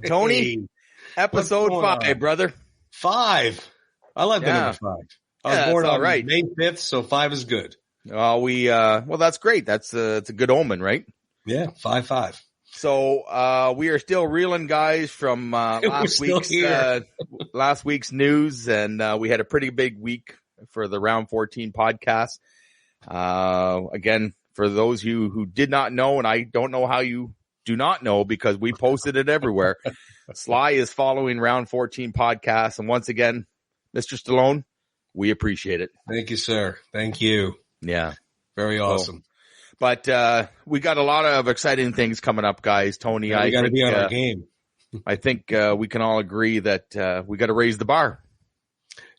Tony, Hey, episode 5, brother. 5. I like the number 5. I was born on May 5th, so 5 is good. Well, that's great. It's a good omen, right? Yeah, 5-5. So we are still reeling, guys, from last week's news, and we had a pretty big week for the Round 14 podcast. Again, for those of you who did not know, and I don't know how you do not know because we posted it everywhere, Sly is following Round 14 podcast, and once again, Mr. Stallone, we appreciate it. Thank you, sir. Thank you. Yeah. Very awesome. But we got a lot of exciting things coming up, guys. Tony, we got to be on our game. I think we can all agree that we got to raise the bar.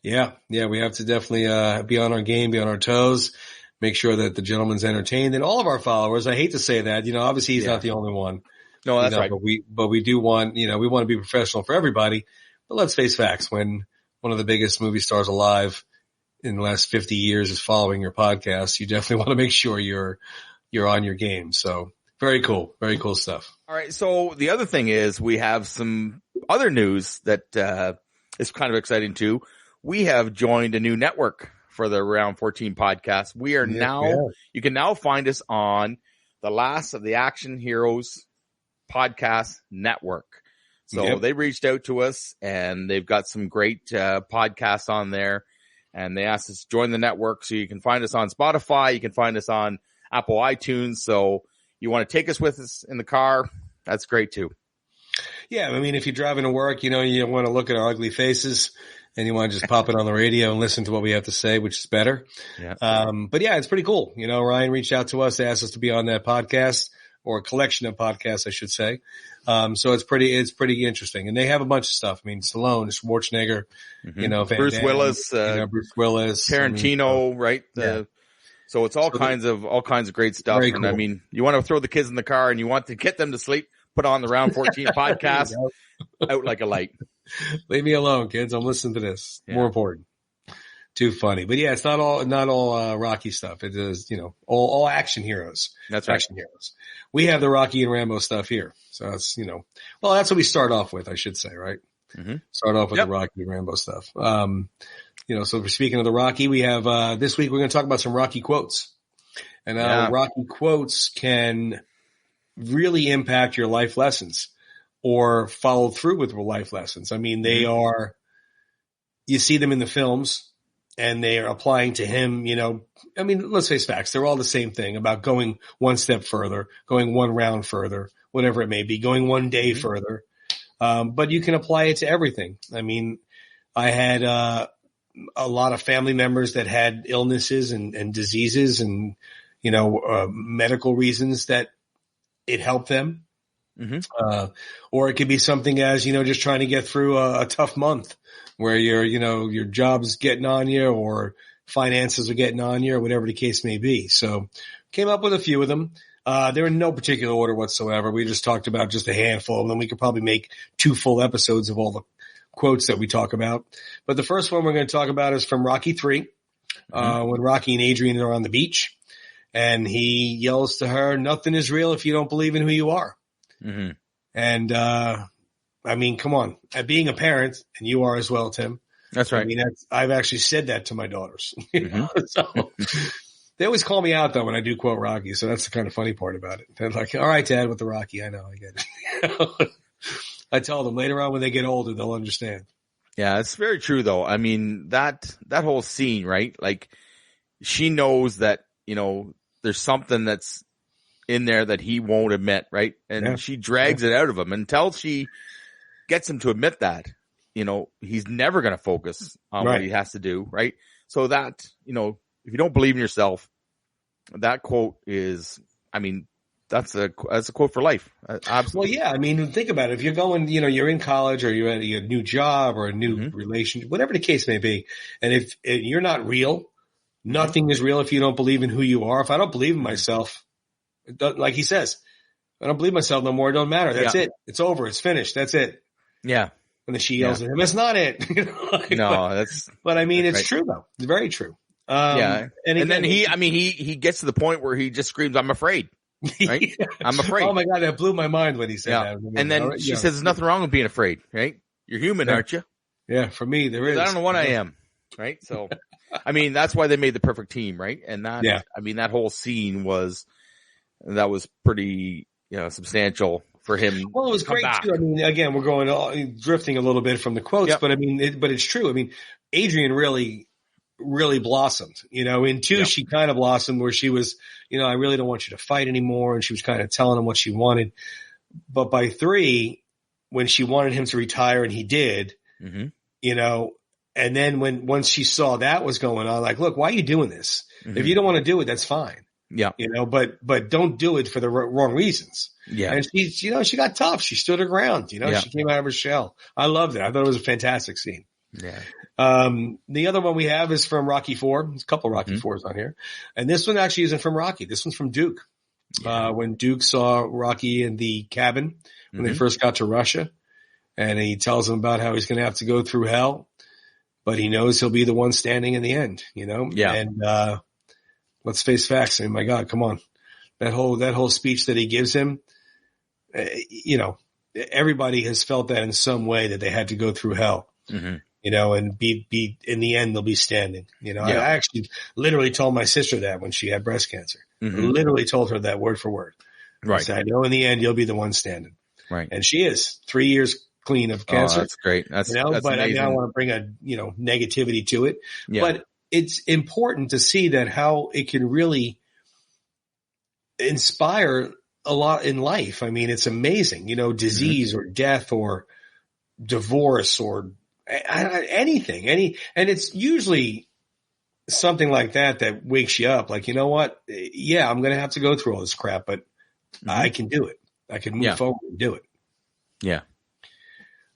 Yeah, we have to definitely be on our game, be on our toes, make sure that the gentleman's entertained, and all of our followers. I hate to say that, obviously he's not the only one. No, that's right. But we do want, we want to be professional for everybody. But let's face facts: when one of the biggest movie stars alive in the last 50 years is following your podcast, you definitely want to make sure you're on your game. So very cool stuff. All right. So the other thing is we have some other news that is kind of exciting too. We have joined a new network for the Round 14 podcast. We are you can now find us on the Last of the Action Heroes podcast network. So they reached out to us and they've got some great podcasts on there. And they asked us to join the network, so you can find us on Spotify. You can find us on Apple iTunes. So you want to take us with us in the car, that's great too. Yeah, I mean, if you're driving to work, you don't want to look at our ugly faces and you want to just pop it on the radio and listen to what we have to say, which is better. Yeah. But yeah, it's pretty cool. Ryan reached out to us, asked us to be on that podcast, or a collection of podcasts, I should say. So it's pretty interesting. And they have a bunch of stuff. I mean, Stallone, Schwarzenegger, Bruce Willis, Tarantino, right? So it's all kinds of great stuff. And cool. I mean, you want to throw the kids in the car and you want to get them to sleep, put on the Round 14 podcast out like a light. Leave me alone, kids. I'm listening to this. Yeah. More important. Too funny. But yeah, it's not all Rocky stuff. It is, all action heroes. That's right. Action heroes. We have the Rocky and Rambo stuff here. So it's, well, that's what we start off with, I should say, right? Mm-hmm. Start off with the Rocky and Rambo stuff. So for speaking of the Rocky, we have, this week we're going to talk about some Rocky quotes. And, Rocky quotes can really impact your life lessons or follow through with life lessons. I mean, they are, you see them in the films and they are applying to him, I mean, let's face facts. They're all the same thing about going one step further, going one round further, whatever it may be, going one day further. But you can apply it to everything. I mean, I had, a lot of family members that had illnesses and diseases and, medical reasons that it helped them. Mm-hmm. Or it could be something as, just trying to get through a tough month where your job's getting on you or finances are getting on you or whatever the case may be. So came up with a few of them. They're in no particular order whatsoever. We just talked about just a handful of them. We could probably make 2 full episodes of all the quotes that we talk about. But the first one we're going to talk about is from Rocky 3, when Rocky and Adrian are on the beach and he yells to her, "Nothing is real if you don't believe in who you are." Mm-hmm. And, I mean, come on, being a parent, and you are as well, Tim. That's right. I mean, I've actually said that to my daughters. So they always call me out though when I do quote Rocky. So that's the kind of funny part about it. They're like, "All right, Dad, with the Rocky." I know, I get it. I tell them later on when they get older, they'll understand. Yeah, it's very true though. I mean, that whole scene, right? Like she knows that, there's something that's in there that he won't admit, right? And she drags it out of him until she gets him to admit that, he's never going to focus on what he has to do, right? So that, if you don't believe in yourself, that quote is, I mean, that's a quote for life. Absolutely. Well, yeah. I mean, think about it. If you're going, you're in college or you're at a new job or a new relationship, whatever the case may be. And if you're not real, nothing is real if you don't believe in who you are. If I don't believe in myself, like he says, I don't believe myself no more. It don't matter. That's it. It's over. It's finished. That's it. Yeah. And then she yells at him, "It's not it." But I mean, it's true though. It's very true. And then he gets to the point where he just screams, "I'm afraid." right? I'm afraid. Oh my God, that blew my mind when he said that. And then she says, "There's nothing wrong with being afraid, right? You're human, aren't you?" Yeah, for me, there is. I don't know what I am, right? So, I mean, that's why they made the perfect team, right? And that, I mean, that whole scene was pretty, substantial for him. Well, it was great too. I mean, again, we're drifting a little bit from the quotes, but I mean, but it's true. I mean, Adrian really blossomed, in 2, she kind of blossomed where she was, I really don't want you to fight anymore. And she was kind of telling him what she wanted. But by 3, when she wanted him to retire and he did, and then once she saw that was going on, like, look, why are you doing this? If you don't want to do it, that's fine. Yeah. But don't do it for the wrong reasons. Yeah. And she got tough. She stood her ground, she came out of her shell. I loved it. I thought it was a fantastic scene. Yeah. The other one we have is from Rocky IV. There's a couple of Rocky IVs on here. And this one actually isn't from Rocky. This one's from Duke. Yeah. When Duke saw Rocky in the cabin when they first got to Russia, and he tells him about how he's going to have to go through hell, but he knows he'll be the one standing in the end, Yeah. And, let's face facts. I mean, my God, come on. That whole speech that he gives him, everybody has felt that in some way that they had to go through hell. And be in the end, they'll be standing. I actually literally told my sister that when she had breast cancer. I literally told her that word for word. Right. I said, I know in the end, you'll be the one standing. Right. And she is 3 years clean of cancer. Oh, that's great. That's but amazing. I don't want to bring a, negativity to it, but it's important to see that how it can really inspire a lot in life. I mean, it's amazing, disease or death or divorce or anything, and it's usually something like that wakes you up. Like, you know what? Yeah, I'm going to have to go through all this crap, but I can do it. I can move forward and do it. Yeah.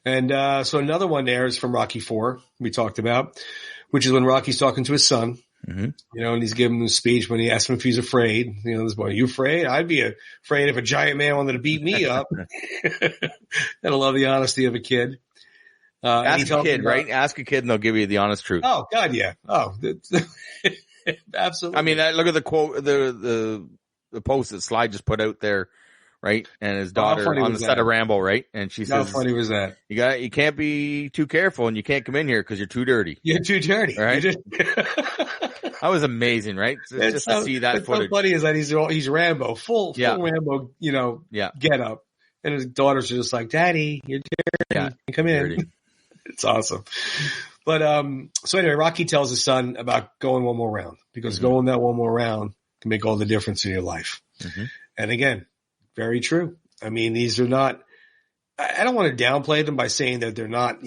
And, so another one there is from Rocky IV we talked about, which is when Rocky's talking to his son, and he's giving him a speech when he asked him if he's afraid. This boy, are you afraid? I'd be afraid if a giant man wanted to beat me up. And I love the honesty of a kid. Ask a kid, right? Ask a kid and they'll give you the honest truth. Oh God, yeah. Oh, absolutely. I mean, look at the quote, the post that Sly just put out there, right? And his daughter on the set of Rambo, right? And she says, "How funny was that? You can't be too careful, and you can't come in here because you're too dirty. You're too dirty, right?" That was amazing, right? Just to see that footage. So funny is that he's Rambo, full Rambo, get up, and his daughters are just like, "Daddy, you're dirty. Come in." Dirty. It's awesome. But, so anyway, Rocky tells his son about going one more round because going that one more round can make all the difference in your life. And again, very true. I mean, these are not, I don't want to downplay them by saying that they're not,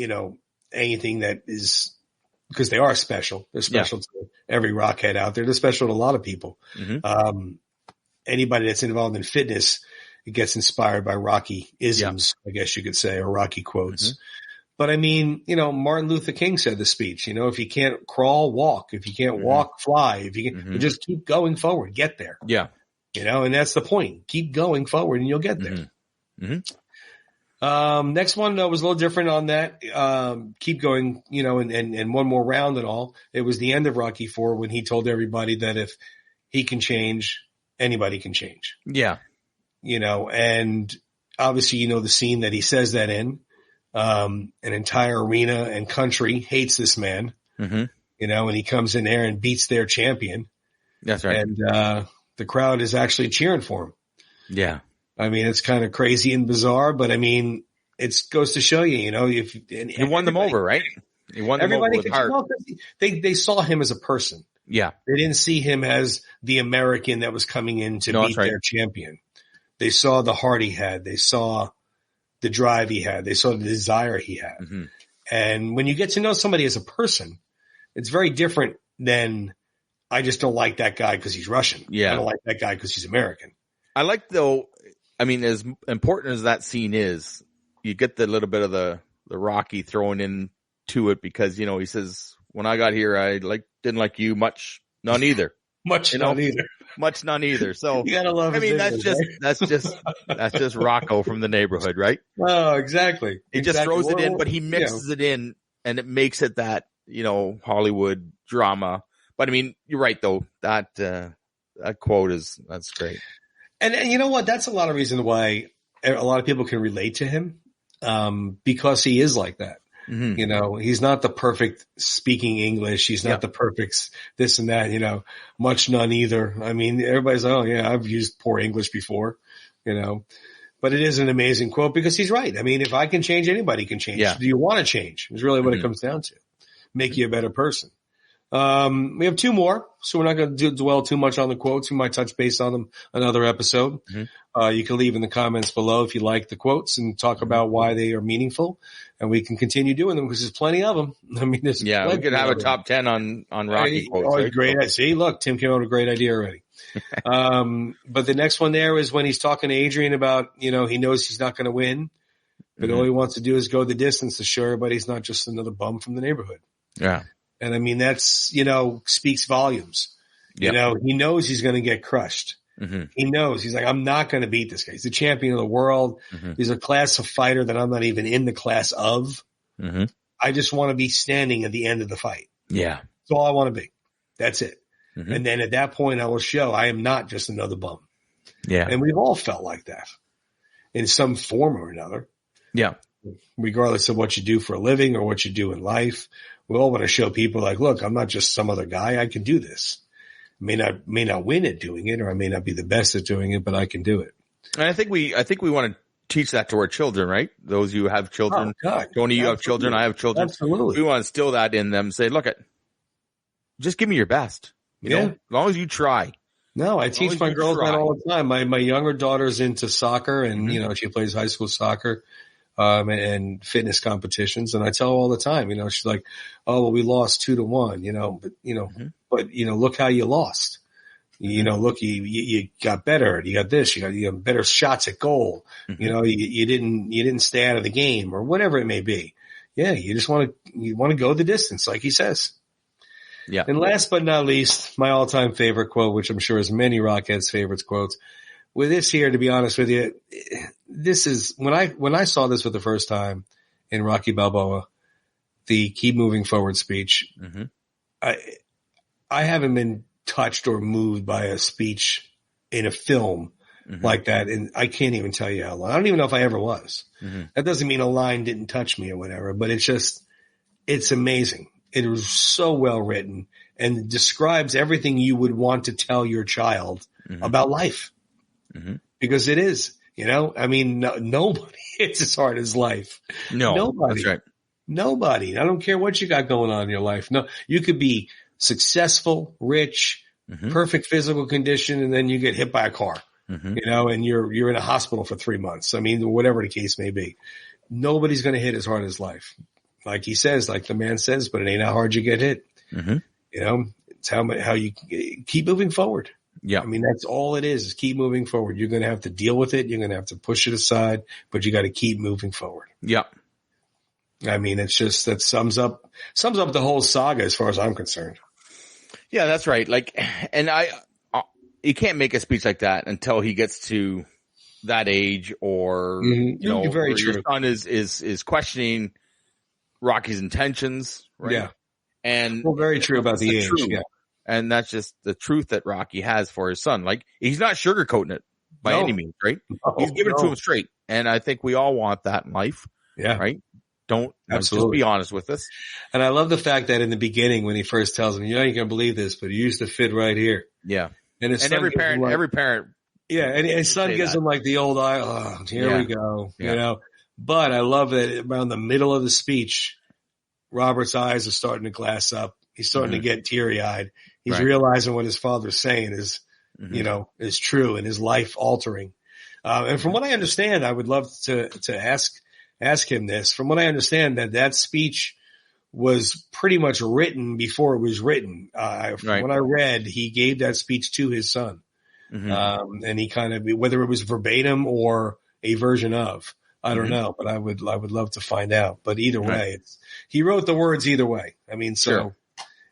anything that is, because they are special. They're special to every rockhead out there. They're special to a lot of people. Anybody that's involved in fitness, it gets inspired by Rocky isms, I guess you could say, or Rocky quotes. But I mean, Martin Luther King said the speech, if you can't crawl, walk. If you can't walk, fly. If you can, just keep going forward, get there. Yeah. And that's the point. Keep going forward and you'll get there. Next one was a little different on that. Keep going, and one more round and all. It was the end of Rocky IV when he told everybody that if he can change, anybody can change. Yeah. And obviously, the scene that he says that in. An entire arena and country hates this man, and he comes in there and beats their champion. That's right. And, the crowd is actually cheering for him. Yeah. I mean, it's kind of crazy and bizarre, but I mean, it goes to show you, if you won them over, right? You won them over with heart. They saw him as a person. Yeah. They didn't see him as the American that was coming in to beat their champion. They saw the heart he had. They saw the drive he had. They saw the desire he had. And when you get to know somebody as a person, it's very different than I just don't like that guy because he's Russian. Yeah. I don't like that guy because he's American. I like though, I mean, as important as that scene is, you get the little bit of the Rocky thrown into it because, he says, when I got here, I didn't like you much, none either. None either. Much none either. So you gotta love. I mean, that's just Rocco from the neighborhood, right? Oh, exactly. He just throws it in, but he mixes it in, and it makes it that Hollywood drama. But I mean, you're right though. That quote that's great. And you know what? That's a lot of reason why a lot of people can relate to him, because he is like that. Mm-hmm. You know, he's not the perfect speaking English. He's not the perfect this and that, you know, much none either. I mean, everybody's like, oh yeah, I've used poor English before, you know, but it is an amazing quote because he's right. I mean, if I can change, anybody can change. Yeah. Do you want to change? Is really what it comes down to. Make you a better person. We have two more, so we're not going to dwell too much on the quotes. We might touch base on them another episode. You can leave in the comments below if you like the quotes and talk about why they are meaningful, and we can continue doing them because there's plenty of them. I mean, we could have a top 10 on Rocky quotes. Oh, great. See, look, Tim came up with a great idea already. But the next one there is when he's talking to Adrian about, you know, he knows he's not going to win, but all he wants to do is go the distance to show everybody he's not just another bum from the neighborhood. Yeah. And I mean, that's, you know, speaks volumes. Yep. You know, he knows he's going to get crushed. Mm-hmm. He knows. He's like, I'm not going to beat this guy. He's the champion of the world. He's a class of fighter that I'm not even in the class of. I just want to be standing at the end of the fight. Yeah. That's all I want to be. That's it. And then at that point, I will show I am not just another bum. Yeah. And we've all felt like that in some form or another. Yeah. Regardless of what you do for a living or what you do in life. We all want to show people like, look, I'm not just some other guy. I can do this. May not win at doing it, or I may not be the best at doing it, but I can do it. And I think we want to teach that to our children, right? Those of you who have children. Oh, God. Tony, you have children. I have children. Absolutely. We want to instill that in them. Say, look, just give me your best. You know, as long as you try. No, I teach my girls that all the time. My younger daughter's into soccer, and you know, she plays high school soccer. And fitness competitions. And I tell her all the time, you know, she's like, oh, well, we lost 2-1, you know, but look how you lost. You know, look, you got better. You got this, you got better shots at goal. You know, you didn't stay out of the game or whatever it may be. Yeah. You just want to go the distance, like he says. Yeah. And last but not least, my all time favorite quote, which I'm sure is many Rockheads' favorites quotes. With this here, to be honest with you, this is when I saw this for the first time in Rocky Balboa, the keep moving forward speech. I haven't been touched or moved by a speech in a film like that, and I can't even tell you how long. I don't even know if I ever was. That doesn't mean a line didn't touch me or whatever, but it's amazing. It was so well written and describes everything you would want to tell your child about life. Because it is, you know, I mean, nobody hits as hard as life. No, nobody. That's right. Nobody. I don't care what you got going on in your life. No, you could be successful, rich, perfect physical condition, and then you get hit by a car, you know, and you're in a hospital for 3 months. I mean, whatever the case may be, nobody's going to hit as hard as life. Like he says, like the man says, but it ain't how hard you get hit. You know, it's how you keep moving forward. Yeah. I mean, that's all it is keep moving forward. You're going to have to deal with it. You're going to have to push it aside, but you got to keep moving forward. Yeah. I mean, it's just, that sums up the whole saga as far as I'm concerned. Yeah, that's right. Like, and you can't make a speech like that until he gets to that age or, you know, very true. Your son is questioning Rocky's intentions. Right? Yeah. And very true about the age. Yeah. And that's just the truth that Rocky has for his son. Like, he's not sugarcoating it by any means, right? He's giving it to him straight. And I think we all want that in life. Yeah. Right? Don't just be honest with us. And I love the fact that in the beginning, when he first tells him, you know, you can believe this, but he used to fit right here. Yeah. And every parent. Yeah. And his son gives him like the old eye. Oh, here we go. Yeah. You know, but I love that around the middle of the speech, Robert's eyes are starting to glass up. He's starting to get teary eyed. He's realizing what his father's saying is, you know, is true and is life altering. And from what I understand, I would love to ask him this. From what I understand, that speech was pretty much written before it was written. From what I read, he gave that speech to his son. And he kind of, whether it was verbatim or a version of, I don't know, but I would love to find out. But either way, he wrote the words either way. I mean,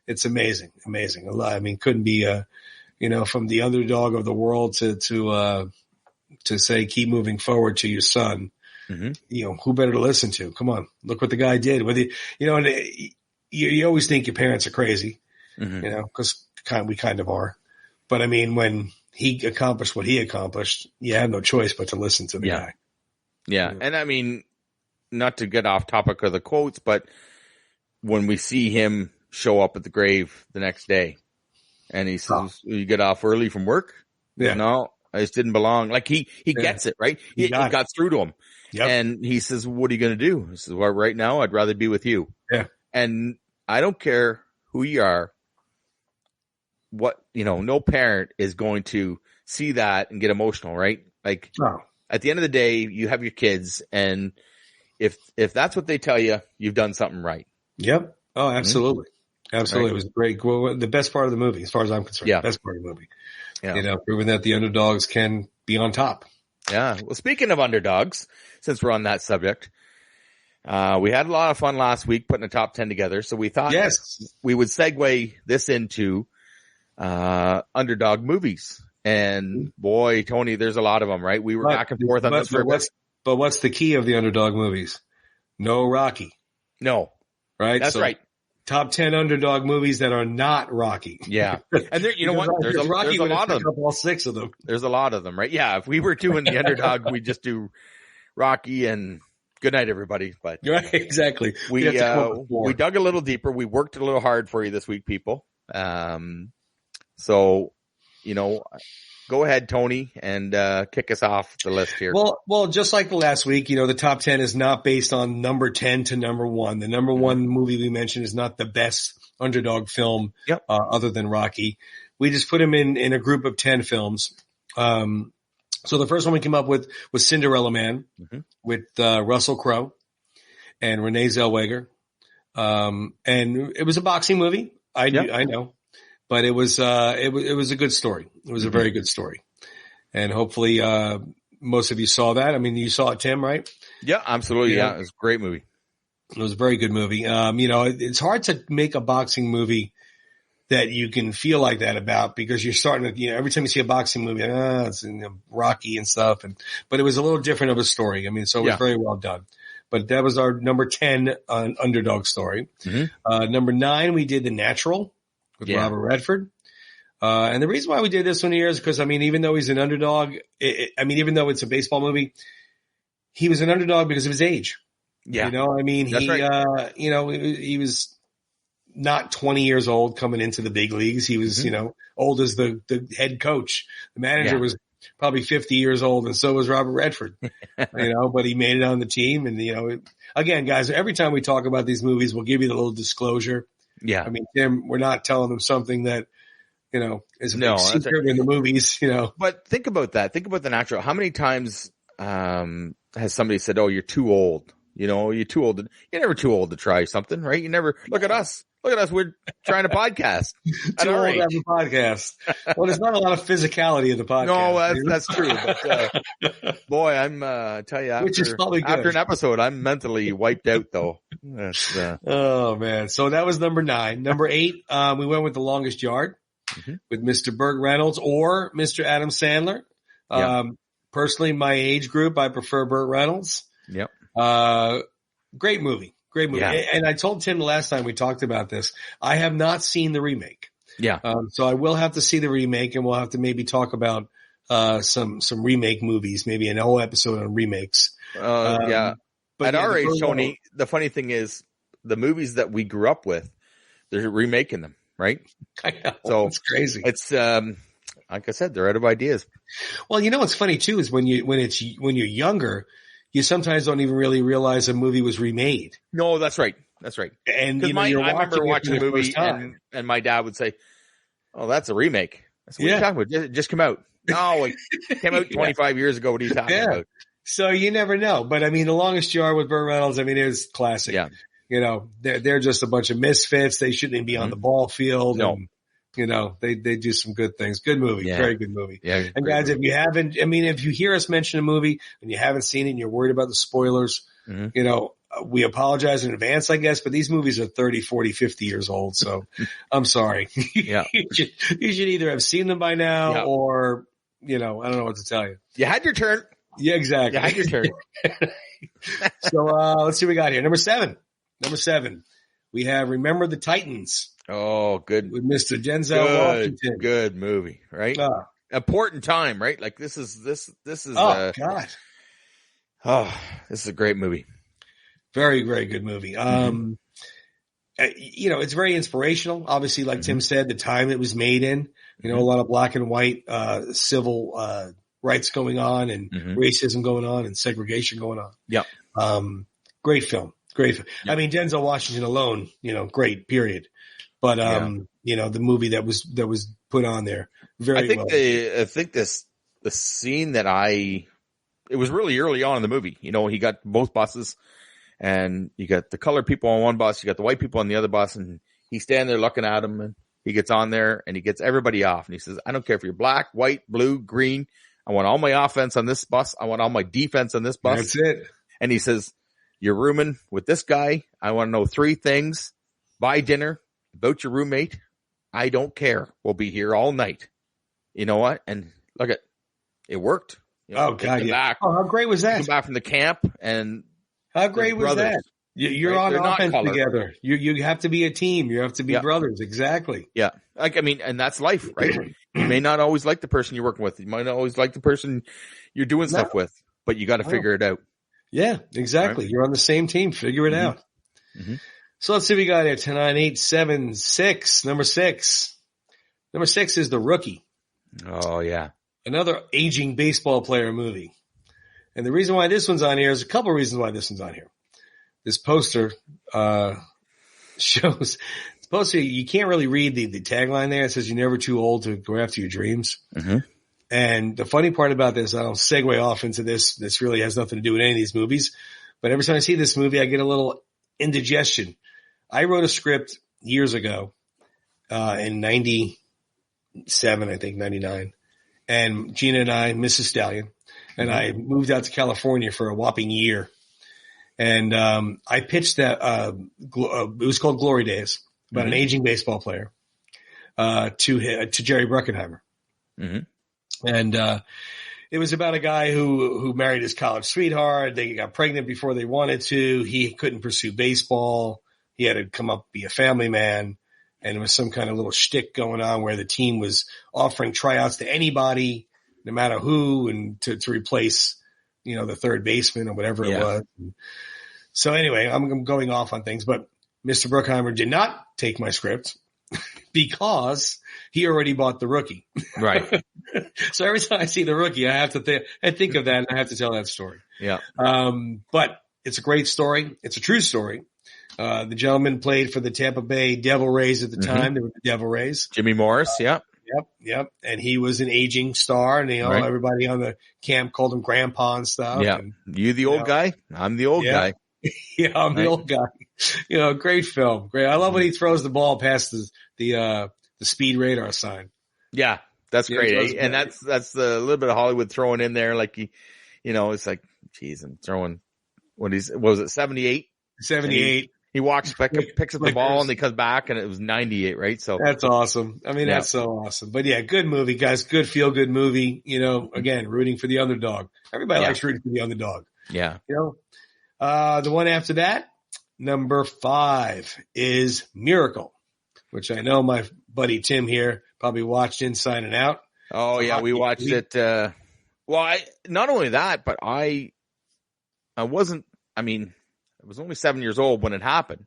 it's amazing. I mean, couldn't be, you know, from the underdog of the world to say, keep moving forward to your son. You know, who better to listen to? Come on, look what the guy did. Whether you know, and you always think your parents are crazy, you know, because we kind of are. But I mean, when he accomplished what he accomplished, you have no choice but to listen to the guy. Yeah. And I mean, not to get off topic of the quotes, but when we see him show up at the grave the next day and he says, you get off early from work? Yeah. No, I just didn't belong. Like he gets it, right? He got through to him. Yep. And he says, what are you going to do? He says, well, right now I'd rather be with you. Yeah. And I don't care who you are. No parent is going to see that and get emotional, right? Like at the end of the day, you have your kids, and if that's what they tell you, you've done something right. Yep. Oh, absolutely. Mm-hmm. Absolutely. Right. It was great. Well, the best part of the movie, as far as I'm concerned. Yeah. Best part of the movie. Yeah. Proving that the underdogs can be on top. Yeah. Well, speaking of underdogs, since we're on that subject, we had a lot of fun last week putting a top 10 together. So we thought we would segue this into underdog movies. And boy, Tony, there's a lot of them, right? We were back and forth on this for a bit. But what's the key of the underdog movies? No Rocky. No. Right? That's right. Top 10 underdog movies that are not Rocky. Yeah. And there, you know what? There's a lot of them. All 6 of them. There's a lot of them, right? Yeah. If we were doing the underdog, we'd just do Rocky and good night, everybody. But right, exactly. We dug a little deeper. We worked a little hard for you this week, people. So, go ahead, Tony, and kick us off the list here. Well, just like the last week, the top 10 is not based on number 10 to number 1. The number 1 movie we mentioned is not the best underdog film other than Rocky. We just put them in a group of 10 films. So the first one we came up with was Cinderella Man with Russell Crowe and Renee Zellweger. And it was a boxing movie. I know. But it was a good story. It was a very good story. And hopefully, most of you saw that. I mean, you saw it, Tim, right? Yeah, absolutely. Yeah. It was a great movie. It was a very good movie. It's hard to make a boxing movie that you can feel like that about because you're starting to, every time you see a boxing movie, it's Rocky and stuff. But it was a little different of a story. I mean, so it was very well done. But that was our number 10 underdog story. Number 9, we did The Natural with Robert Redford. And the reason why we did this one here is because, even though he's an underdog, even though it's a baseball movie, he was an underdog because of his age. Yeah. That's right. He was not 20 years old coming into the big leagues. He was, old as the head coach. The manager was probably 50 years old, and so was Robert Redford, but he made it on the team. And, again, guys, every time we talk about these movies, we'll give you the little disclosure. Yeah. Tim, we're not telling them something that, is a big secret in the movies, But think about that. Think about The Natural. How many times has somebody said, oh, you're too old? You're too old. You're never too old to try something, right? You never look at us. Look at us. We're trying to podcast. Too old to have a podcast. Well, there's not a lot of physicality in the podcast. No, that's true. But, boy, I'm, tell you, after an episode, I'm mentally wiped out though. Oh man. So that was number 9. Number 8, we went with The Longest Yard with Mr. Burt Reynolds or Mr. Adam Sandler. Personally, my age group, I prefer Burt Reynolds. Yep. Great movie. Great movie. Yeah. And I told Tim the last time we talked about this, I have not seen the remake. Yeah. So I will have to see the remake, and we'll have to maybe talk about some remake movies, maybe an whole episode on remakes. Yeah. But at our age, Tony, the funny thing is the movies that we grew up with, they're remaking them, right? I know. So it's crazy. It's like I said, they're out of ideas. Well, what's funny too is when you're younger, you sometimes don't even really realize a movie was remade. No, that's right. That's right. And I remember watching a movie and my dad would say, "Oh, that's a remake." I said, "What are you talking about? It just came out." No, it came out 25 years ago. What are you talking about? So you never know. But The Longest Yard with Burt Reynolds, it is classic. Yeah. They're just a bunch of misfits. They shouldn't even be on the ball field. No. And, they do some good things. Good movie. Yeah. Very good movie. Yeah. And guys, if you haven't, if you hear us mention a movie and you haven't seen it and you're worried about the spoilers, we apologize in advance, I guess, but these movies are 30, 40, 50 years old. So I'm sorry. Yeah. you should either have seen them by now or, I don't know what to tell you. You had your turn. Yeah, exactly. You had your turn. So, let's see what we got here. Number 7, we have Remember the Titans. Oh, good. With Mr. Denzel Washington. Good movie, right? important time, right? Like this is. Oh God. Oh, this is a great movie. Very, very good movie. It's very inspirational. Obviously, like Tim said, the time it was made in, a lot of black and white, civil, rights going on and racism going on and segregation going on. Yeah. Great film. Yep. I mean, Denzel Washington alone, great period. But, the movie that was put on there very well. I think the scene that it was really early on in the movie. He got both buses and you got the colored people on one bus, you got the white people on the other bus, and he's standing there looking at them, and he gets on there and he gets everybody off, and he says, I don't care if you're black, white, blue, green. I want all my offense on this bus. I want all my defense on this bus. That's it. And he says, you're rooming with this guy. I want to know 3 things. Buy dinner, about your roommate. I don't care. We'll be here all night. You know what? And look at it worked. Oh God! Yeah. How great was that? Come back from the camp, and how great was that? You're on offense together. You have to be a team. You have to be brothers. Exactly. Yeah. And that's life, right? You may not always like the person you're working with. You might not always like the person you're doing stuff with, but you got to figure it out. Yeah, exactly. Right? You're on the same team. Figure it out. Mm-hmm. So let's see what we got here. 10, 9, 8, 7, 6. Number 6. Number 6 is The Rookie. Oh, yeah. Another aging baseball player movie. And the reason why this one's on here is a couple of reasons why this one's on here. This poster shows – you can't really read the tagline there. It says you're never too old to go after your dreams. Mm-hmm. And the funny part about this, I don't segue off into this. This really has nothing to do with any of these movies. But every time I see this movie, I get a little indigestion. I wrote a script years ago in 97, I think, 99. And Gina and I, Mrs. Stallion, and I moved out to California for a whopping year. And I pitched that it was called Glory Days, about an aging baseball player to Jerry Bruckheimer. Mm-hmm. And it was about a guy who married his college sweetheart. They got pregnant before they wanted to. He couldn't pursue baseball. He had to come up, be a family man. And there was some kind of little shtick going on where the team was offering tryouts to anybody, no matter who, and to replace, the third baseman or whatever it was. So anyway, I'm going off on things, but Mr. Bruckheimer did not take my script because he already bought The Rookie. Right. So every time I see The Rookie, I have to think of that, and I have to tell that story. Yeah. But it's a great story. It's a true story. The gentleman played for the Tampa Bay Devil Rays at the time. They were the Devil Rays. Jimmy Morris. Yeah. Yep. And he was an aging star, and everybody on the camp called him Grandpa and stuff. Yeah. And, you the old guy? I'm the old guy. Yeah, I'm the old guy. Great film. Great. I love when he throws the ball past the speed radar sign. Yeah, that's great. And that's the little bit of Hollywood throwing in there. Like it's like, geez, I'm throwing what was it, 78? 78. He walks, picks up the ball, and he comes back, and it was 98, right? So that's awesome. I mean, that's so awesome. But yeah, good movie, guys. Good feel good movie. Again, rooting for the underdog. Everybody likes rooting for the underdog. Yeah. The one after that, number 5 is Miracle, which I know my buddy Tim here probably watched Inside and Out. Oh yeah, we watched it. Not only that, but I wasn't. I mean, I was only 7 years old when it happened,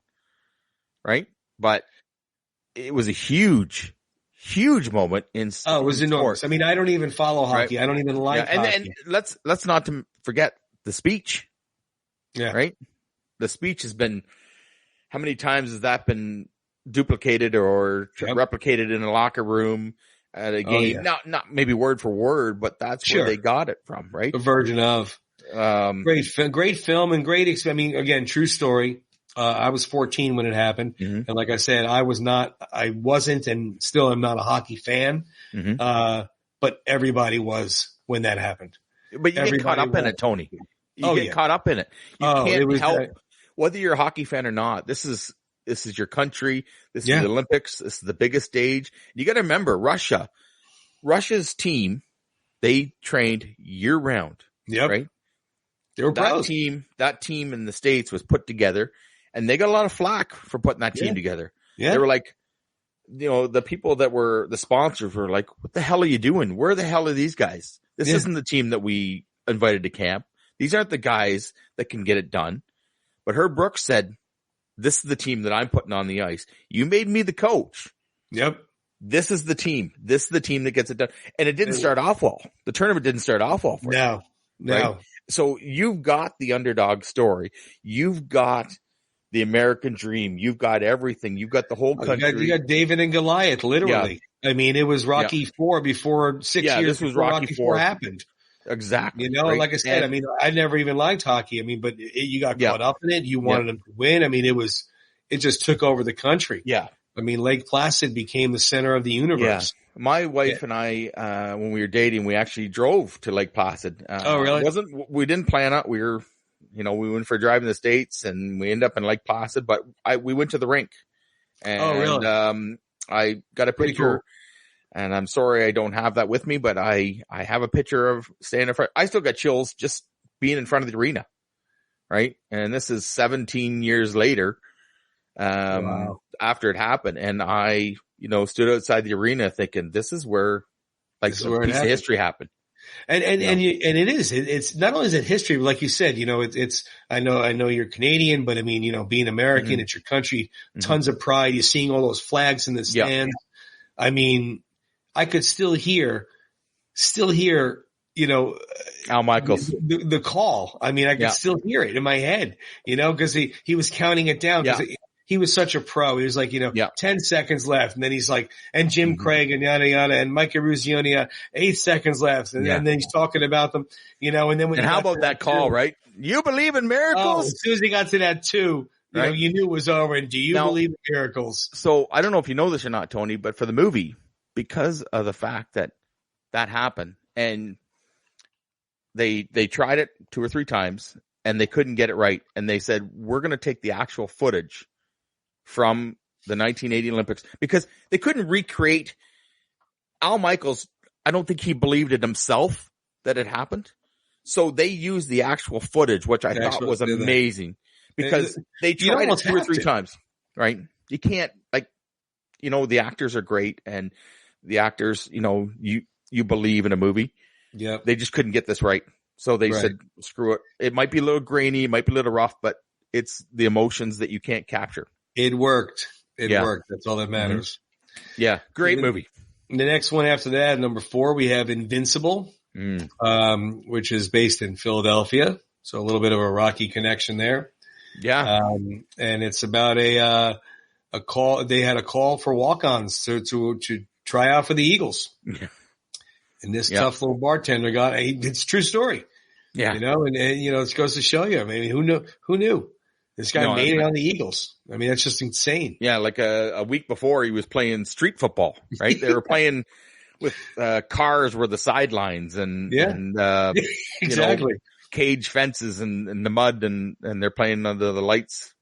right? But it was a huge moment in. Oh, it was enormous. Sport. I mean, I don't even follow hockey. Right? I don't even like hockey. And let's not forget the speech. Yeah. Right. The speech has been. How many times has that been duplicated or replicated in a locker room at a game? Oh, yeah. Not maybe word for word, but that's where they got it from, right? A version of. Great film and great. I mean, again, true story. I was 14 when it happened. Mm-hmm. And like I said, I wasn't and still am not a hockey fan. Mm-hmm. But everybody was when that happened. But you get caught up in it, Tony. You get caught up in it. You can't help whether you're a hockey fan or not. This is your country. This is the Olympics. This is the biggest stage. You got to remember Russia's team, they trained year round. Yep. Right. They were pros. That team in the States was put together, and they got a lot of flack for putting that team together. Yeah. They were like, the people that were the sponsors were like, what the hell are you doing? Where the hell are these guys? This isn't the team that we invited to camp. These aren't the guys that can get it done. But Herb Brooks said, this is the team that I'm putting on the ice. You made me the coach. Yep. This is the team. This is the team that gets it done. And it didn't start off well. The tournament didn't start off well for No. Right? So you've got the underdog story. You've got the American dream. You've got everything. You've got the whole country. You got David and Goliath, literally. Yeah. I mean, it was Rocky IV before 6 years this was before Rocky IV happened. Exactly. Right? Like I said, I mean, I never even liked hockey. I mean, but you got caught up in it. You wanted them to win. I mean, it just took over the country. Yeah. I mean, Lake Placid became the center of the universe. Yeah. My wife and I, when we were dating, we actually drove to Lake Placid. Oh, really? We didn't plan it. We went for a drive in the States and we ended up in Lake Placid, but we went to the rink. And, really? I got a picture. And I'm sorry I don't have that with me, but I have a picture of standing in front. I still got chills just being in front of the arena, right? And this is 17 years later, after it happened. And I, stood outside the arena thinking, this is where a piece of history happened. And it is. It's not only is it history, but like you said, it's. I know you're Canadian, but I mean, being American, it's your country. Tons of pride. You're seeing all those flags in the stands. I mean, I could still hear, Al Michaels, the call. I mean, I could still hear it in my head, because he was counting it down because he was such a pro. He was like, 10 seconds left. And then he's like, and Jim Craig and yada, yada, and Mike Eruzione, 8 seconds left. And then he's talking about them, and then when how about that call, right? You believe in miracles? As soon as he got to that 2, you knew it was over. And do you believe in miracles? So I don't know if you know this or not, Tony, but for the movie, because of the fact that happened and they tried it 2 or 3 times and they couldn't get it right. And they said, we're going to take the actual footage from the 1980 Olympics because they couldn't recreate Al Michaels. I don't think he believed it himself that it happened. So they used the actual footage, which I thought was amazing because they tried it 2 or 3 times, right? You can't the actors are great and the actors, you believe in a movie. Yeah. They just couldn't get this right. So they said, screw it. It might be a little grainy. It might be a little rough, but it's the emotions that you can't capture. It worked. It worked. That's all that matters. Yeah. Great movie. The next one after that, number 4, we have Invincible, which is based in Philadelphia. So a little bit of a Rocky connection there. Yeah. And it's about a call. They had a call for walk-ons to try out for the Eagles. Yeah. And this tough little bartender it's a true story. Yeah. And it goes to show you. I mean, who knew? This guy made it on the Eagles. I mean, that's just insane. Yeah. Like a week before he was playing street football, right? They were playing with, cars were the sidelines and exactly. Cage fences and the mud and they're playing under the lights.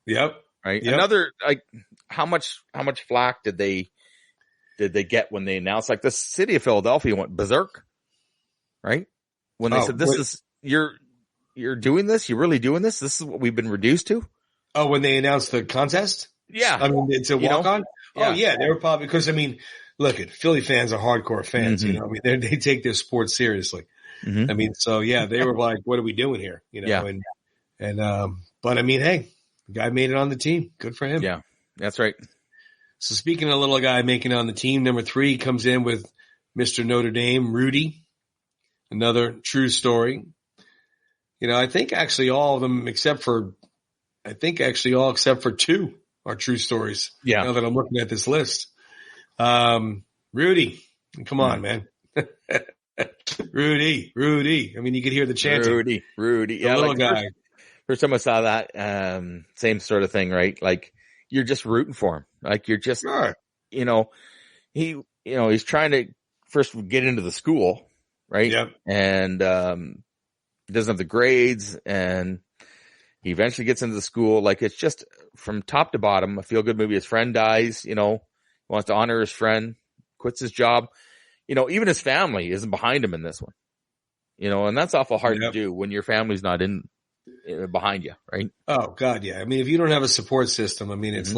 Yep. Right. Yep. Another, how much flack did they get when they announced, the city of Philadelphia went berserk, right? When they said, you're doing this? You're really doing this? This is what we've been reduced to? Oh, when they announced the contest? Yeah. I mean, it's a walk-on? Yeah. Oh, yeah. They were probably, because, I mean, look, Philly fans are hardcore fans, I mean, they take their sport seriously. I mean, so, yeah, they were like, what are we doing here? But I mean, hey, the guy made it on the team. Good for him. Yeah, that's right. So speaking of a little guy making it on the team, number 3 comes in with Mr. Notre Dame, Rudy. Another true story. I think actually all of them except for 2 are true stories. Yeah. Now that I'm looking at this list. Rudy, come on, man. Rudy. I mean, you could hear the chanting. Rudy. Yeah. The little guy. First time I saw that, same sort of thing, right? Like you're just rooting for him. Like you're just, he's trying to first get into the school, right? Yep. And, he doesn't have the grades and he eventually gets into the school. Like it's just from top to bottom, a feel good movie. His friend dies, wants to honor his friend, quits his job. Even his family isn't behind him in this one, and that's awful hard to do when your family's not in behind you, right? Oh God, yeah. I mean, if you don't have a support system, I mean, it's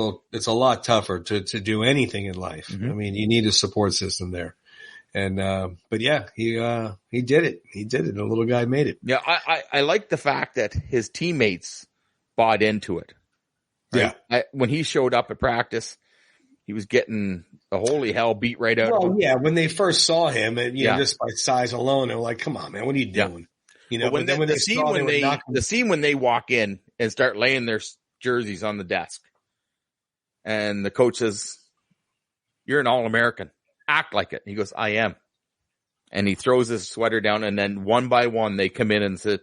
a lot tougher to do anything in life. I mean, you need a support system there. And, but yeah, he did it. He did it. The little guy made it. Yeah. I like the fact that his teammates bought into it. Right? Yeah. When he showed up at practice, he was getting the holy hell beat right out of him. Yeah. When they first saw him, and, you know, just by size alone, they're like, come on, man, what are you doing? Yeah. You know, but then when the scene when they walk in and start laying their jerseys on the desk, and the coach says, "You're an All-American. Act like it." He goes, "I am." And he throws his sweater down, and then one by one they come in and said,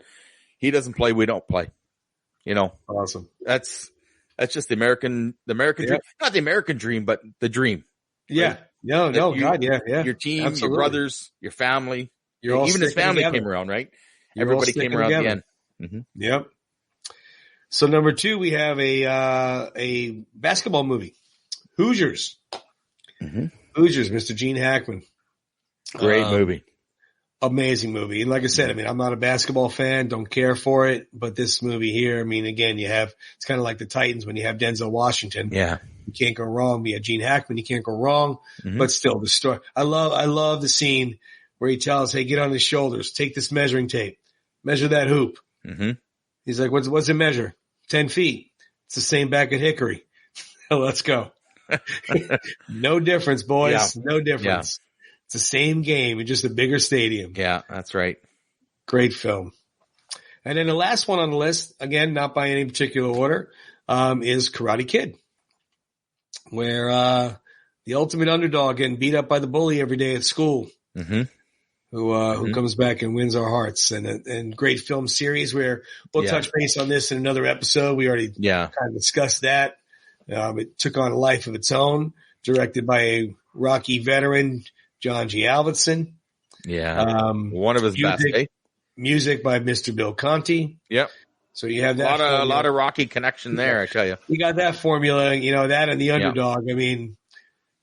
"He doesn't play, we don't play." You know, awesome. That's just the American dream. Not the American dream, but the dream. Yeah. Right? No, God, yeah. Your team, absolutely. Your brothers, your family. Even his family came around, right? Everybody came around at the end. Mm-hmm. Yep. So number 2, we have a basketball movie, Hoosiers. Mm-hmm. Hoosiers, Mr. Gene Hackman. Great movie. Amazing movie. And like I said, I mean, I'm not a basketball fan, don't care for it, but this movie here, I mean, again, it's kind of like the Titans when you have Denzel Washington. Yeah. You can't go wrong. You have Gene Hackman, you can't go wrong. Mm-hmm. But still, the story. I love the scene where he tells, hey, get on his shoulders, take this measuring tape, measure that hoop. Mm-hmm. He's like, what's it measure? 10 feet. It's the same back at Hickory. Let's go. No difference, boys. Yeah. No difference. Yeah. It's the same game in just a bigger stadium. Yeah, that's right. Great film. And then the last one on the list, again, not by any particular order, is Karate Kid, where the ultimate underdog getting beat up by the bully every day at school. Mm-hmm. Who comes back and wins our hearts, and great film series where we'll touch base on this in another episode. We already kind of discussed that. It took on a life of its own, directed by a Rocky veteran, John G. Avildsen. Yeah. One of his best, eh? Music by Mr. Bill Conti. Yep. So you have that. A lot of Rocky connection there, I tell you. You got that formula, that and the underdog. I mean,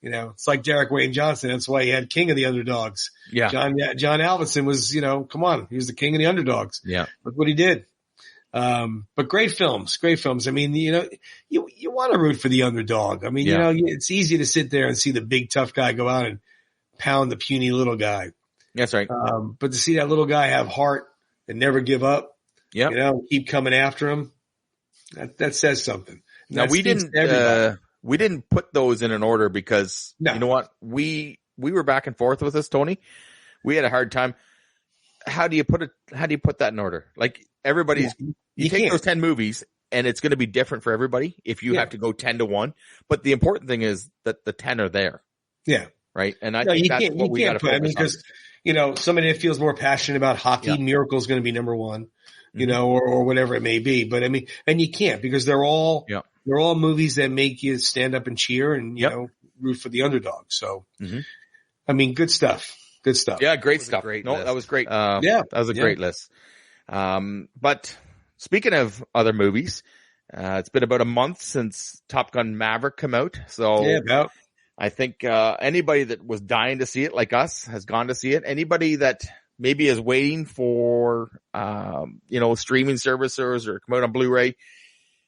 it's like Derek Wayne Johnson. That's why he had King of the Underdogs. Yeah. John Avildsen was, come on, he was the king of the underdogs. Yeah. Look what he did. But great films. I mean, you want to root for the underdog. I mean, it's easy to sit there and see the big tough guy go out and pound the puny little guy. That's right. But to see that little guy have heart and never give up, keep coming after him, that says something. Now we didn't put those in an order because you know what? We were back and forth with this, Tony. We had a hard time. How do you put that in order? Like everybody's, you take those 10 movies and it's going to be different for everybody if you have to go 10-1. But the important thing is that the 10 are there. Yeah. Right. And I think that's what we got to focus on. Because, somebody that feels more passionate about hockey, Miracle is going to be number one, or whatever it may be. But I mean, and you can't because they're all movies that make you stand up and cheer and, root for the underdog. So, I mean, good stuff. Good stuff. Yeah, great stuff. That was great. That was a great list. But speaking of other movies, it's been about a month since Top Gun Maverick came out. So I think anybody that was dying to see it, like us, has gone to see it. Anybody that maybe is waiting for, streaming services or come out on Blu-ray,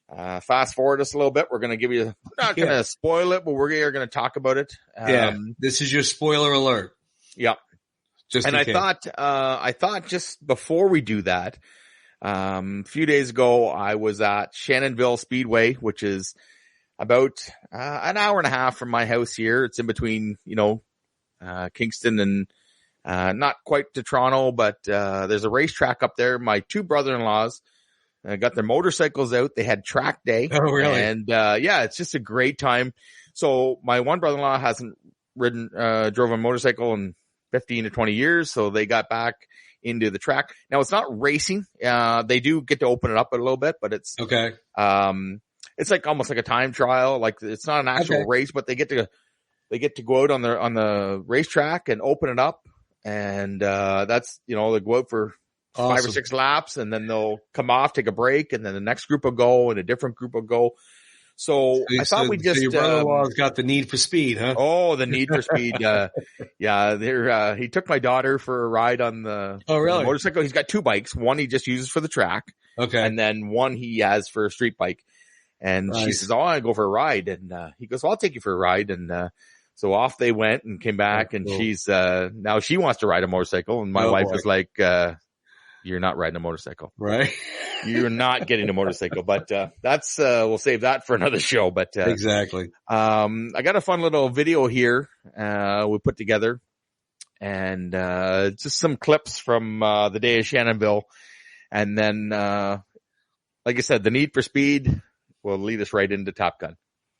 fast forward us a little bit. We're going to give you, not going to spoil it, but we're going to talk about it. This is your spoiler alert. Yeah. I thought just before we do that, a few days ago, I was at Shannonville Speedway, which is about an hour and a half from my house here. It's in between, Kingston and not quite to Toronto, but there's a racetrack up there. My two brother-in-laws got their motorcycles out. They had track day. Oh, really? And it's just a great time. So my one brother-in-law hasn't drove a motorcycle in 15 to 20 years. So they got back into the track. Now it's not racing. They do get to open it up a little bit, but it's okay. It's like almost like a time trial. Like it's not an actual race, but they get to go out on the racetrack and open it up. And, that's, they go out for 5 or 6 laps and then they'll come off, take a break. And then the next group will go and a different group will go. So I thought your brother-in-law's got the need for speed, huh? Oh, the need for speed. He took my daughter for a ride on the motorcycle. He's got 2 bikes. One he just uses for the track. Okay. And then one he has for a street bike. And she says, "Oh, I go for a ride." And he goes, "Well, I'll take you for a ride." And so off they went and came back. And she's now she wants to ride a motorcycle. And my wife is like, "You're not riding a motorcycle, right? You're not getting a motorcycle." But that's we'll save that for another show. But exactly. I got a fun little video here we put together, and just some clips from the day of Shannonville, and then like I said, the Need for Speed will lead us right into Top Gun.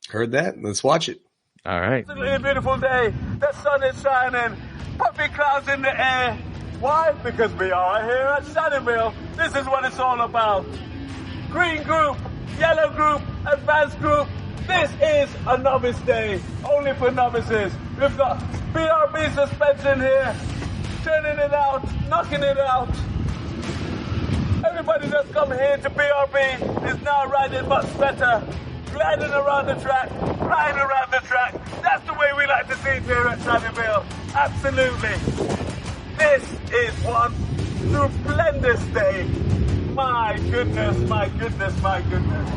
Heard that? Let's watch it. All right. It's a beautiful day. The sun is shining. Puffy clouds in the air. Why? Because we are here at Shannonville. This is what it's all about. Green group, yellow group, advanced group. This is a novice day. Only for novices. We've got BRB suspension here. Turning it out. Knocking it out. Everybody that's come here to BRB is now riding much better. Gliding around the track, riding around the track. That's the way we like to see it here at Shannonville. Absolutely. This is one stupendous day. My goodness, my goodness, my goodness.